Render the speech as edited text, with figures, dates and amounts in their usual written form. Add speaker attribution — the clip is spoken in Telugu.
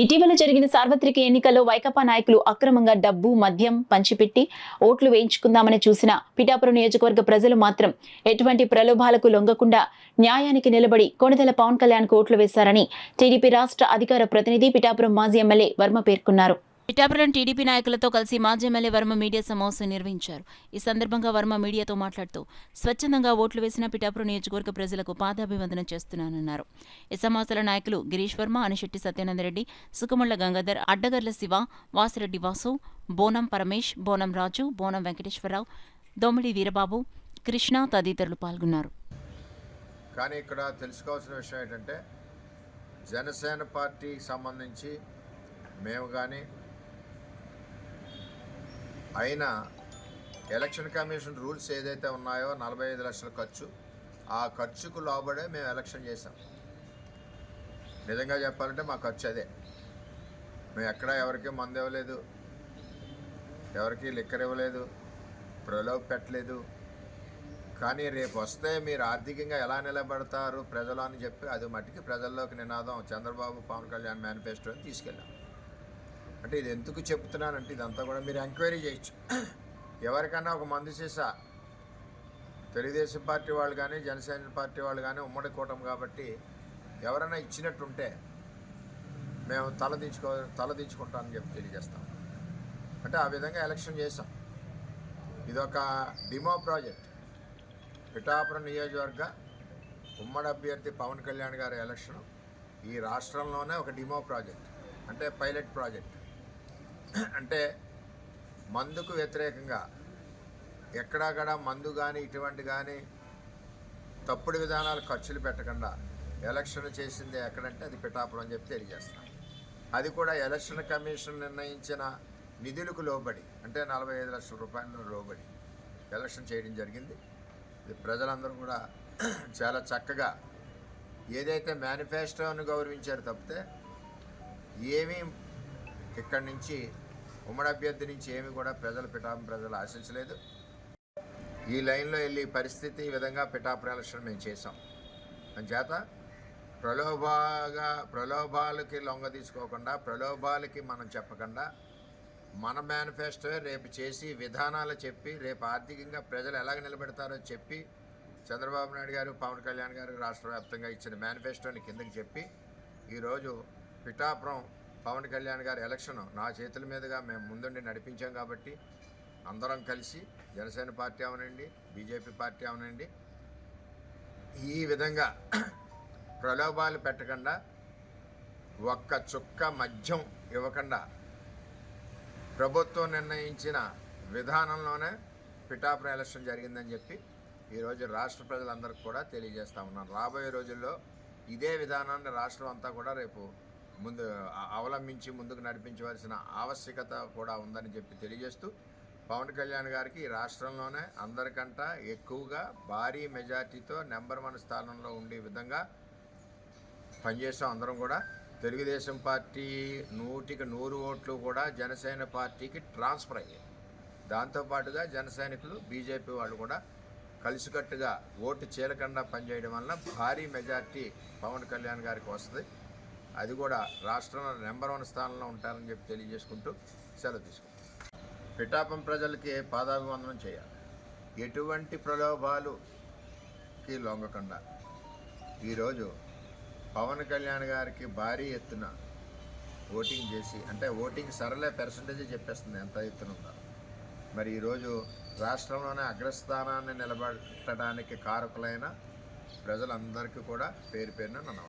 Speaker 1: ఇటీవల జరిగిన సార్వత్రిక ఎన్నికల్లో వైకాపా నాయకులు అక్రమంగా డబ్బు, మద్యం పంచిపెట్టి ఓట్లు వేయించుకుందామని చూసిన పిఠాపురం నియోజకవర్గ ప్రజలు మాత్రం ఎటువంటి ప్రలోభాలకు లొంగకుండా న్యాయానికి నిలబడి కొణిదెల పవన్ కళ్యాణ్కు ఓట్లు వేశారని టీడీపీ రాష్ట్ర అధికార ప్రతినిధి పిఠాపురం మాజీ ఎమ్మెల్యే వర్మ పేర్కొన్నారు. పిఠాపురం టీడీపీ నాయకులతో కలిసి మాజీ ఎమ్మెల్యే వర్మ మీడియా సమావేశం నిర్వహించారు. ఈ సందర్భంగా వర్మ మీడియాతో మాట్లాడుతూ స్వచ్ఛందంగా ఓట్లు వేసిన పిఠాపురం నియోజకవర్గ ప్రజలకు పాదాభివందనం చేస్తున్నానన్నారు. ఈ సమావేశంలో నాయకులు గిరీష్ వర్మ, అనిశెట్టి సత్యానందరెడ్డి, సుఖముళ్ల గంగాధర్, అడ్డగర్ల శివ, వాసిరెడ్డి వాసు, బోనం పరమేష్, బోనం రాజు, బోనం వెంకటేశ్వరరావు, దోమిడి వీరబాబు, కృష్ణ తదితరులు పాల్గొన్నారు.
Speaker 2: కానీ ఇక్కడ తెలుసుకోవాల్సిన విషయం ఏంటంటే జనసేన పార్టీకి సంబంధించి మేము కానీ అయినా ఎలక్షన్ కమిషన్ రూల్స్ ఏదైతే ఉన్నాయో 45 లక్షల ఖర్చు, ఆ ఖర్చుకు లోబడే మేము ఎలక్షన్ చేసాం. నిజంగా చెప్పాలంటే మా ఖర్చు అదే. మేము ఎక్కడా ఎవరికి మందు ఇవ్వలేదు, ఎవరికి లిక్కర్ ఇవ్వలేదు, ప్రలోభ పెట్టలేదు. కానీ రేపు వస్తే మీరు ఆర్థికంగా ఎలా నిలబడతారు ప్రజలు అని చెప్పి అది మట్టికి ప్రజల్లోకి నినాదం చంద్రబాబు పవన్ కళ్యాణ్ మేనిఫెస్టోని తీసుకెళ్ళాం. అంటే ఇది ఎందుకు చెప్తున్నానంటే ఇదంతా కూడా మీరు ఎంక్వైరీ చేయొచ్చు. ఎవరికన్నా ఒక మందు సీసా తెలుగుదేశం పార్టీ వాళ్ళు కానీ జనసేన పార్టీ వాళ్ళు కానీ ఉమ్మడి కూటమి కాబట్టి ఎవరైనా ఇచ్చినట్టుంటే మేము తలదించుకుంటామని చెప్పి తెలియజేస్తాం. అంటే ఆ విధంగా ఎలక్షన్ చేసాం. ఇదొక డిమో ప్రాజెక్ట్. పిఠాపురం నియోజకవర్గ ఉమ్మడి అభ్యర్థి పవన్ కళ్యాణ్ గారి ఎలక్షన్ ఈ రాష్ట్రంలోనే ఒక డిమో ప్రాజెక్ట్, అంటే పైలట్ ప్రాజెక్ట్. అంటే మందుకు వ్యతిరేకంగా ఎక్కడా కూడా మందు కానీ ఇటువంటి కానీ తప్పుడు విధానాలు ఖర్చులు పెట్టకుండా ఎలక్షన్ చేసింది ఎక్కడంటే అది పిఠాపురం అని చెప్పి తెలియజేస్తున్నాం. అది కూడా ఎలక్షన్ కమిషన్ నిర్ణయించిన నిధులకు లోబడి, అంటే 45 లక్షల రూపాయలు లోబడి ఎలక్షన్ చేయడం జరిగింది. ఇది ప్రజలందరూ కూడా చాలా చక్కగా ఏదైతే మేనిఫెస్టోను గౌరవించారు తప్పితే ఏమీ ఇక్కడి నుంచి ఉమ్మడి అభ్యర్థి నుంచి ఏమి కూడా పిఠాపురం ప్రజలు ఆశించలేదు. ఈ లైన్లో వెళ్ళి పరిస్థితి ఈ విధంగా పిఠాపురం ఎలక్షన్ మేము చేసాం. అందుచేత ప్రలోభాలకి లొంగ తీసుకోకుండా, ప్రలోభాలకి మనం చెప్పకుండా మన మేనిఫెస్టో రేపు చేసి విధానాలు చెప్పి రేపు ఆర్థికంగా ప్రజలు ఎలాగ నిలబెడతారో చెప్పి చంద్రబాబు నాయుడు గారు పవన్ కళ్యాణ్ గారు రాష్ట్ర వ్యాప్తంగా ఇచ్చిన మేనిఫెస్టోని కిందకి చెప్పి ఈరోజు పిఠాపురం పవన్ కళ్యాణ్ గారి ఎలక్షన్ నా చేతుల మీదుగా మేము ముందుండి నడిపించాం. కాబట్టి అందరం కలిసి జనసేన పార్టీ అవనండి, బీజేపీ పార్టీ అవనండి, ఈ విధంగా ప్రలోభాలు పెట్టకుండా ఒక్క చుక్క మద్యం ఇవ్వకుండా ప్రభుత్వం నిర్ణయించిన విధానంలోనే పిఠాపురం ఎలక్షన్ జరిగిందని చెప్పి ఈరోజు రాష్ట్ర ప్రజలందరికీ కూడా తెలియజేస్తూ ఉన్నాను. రాబోయే రోజుల్లో ఇదే విధానాన్ని రాష్ట్రం అంతా కూడా రేపు అవలంబించి ముందుకు నడిపించవలసిన ఆవశ్యకత కూడా ఉందని చెప్పి తెలియజేస్తూ పవన్ కళ్యాణ్ గారికి ఈ రాష్ట్రంలోనే అందరికంటే ఎక్కువగా భారీ మెజార్టీతో నెంబర్ 1 స్థానంలో ఉండే విధంగా పనిచేస్తాం. అందరం కూడా తెలుగుదేశం పార్టీ 100కి 100 ఓట్లు కూడా జనసేన పార్టీకి ట్రాన్స్ఫర్ అయ్యాయి. దాంతోపాటుగా జన సైనికులు బీజేపీ వాళ్ళు కూడా కలిసికట్టుగా ఓటు చీలకుండా పనిచేయడం వల్ల భారీ మెజార్టీ పవన్ కళ్యాణ్ గారికి వస్తుంది. అది కూడా రాష్ట్రంలో నెంబర్ 1 స్థానంలో ఉంటారని చెప్పి తెలియజేసుకుంటూ సెలవు తీసుకుంటాం. పిఠాపురం ప్రజలకి పాదాభివందనం చేయాలి. ఎటువంటి ప్రలోభాలుకి లొంగకుండా ఈరోజు పవన్ కళ్యాణ్ గారికి భారీ ఎత్తున ఓటింగ్ చేసి, అంటే ఓటింగ్ సరళ పర్సంటేజ్ చెప్పేస్తుంది ఎంత ఎత్తున ఉందో. మరి ఈరోజు రాష్ట్రంలోనే అగ్రస్థానాన్ని నిలబెట్టడానికి కారకులైన ప్రజలందరికీ కూడా పేరు పేరున నన్ను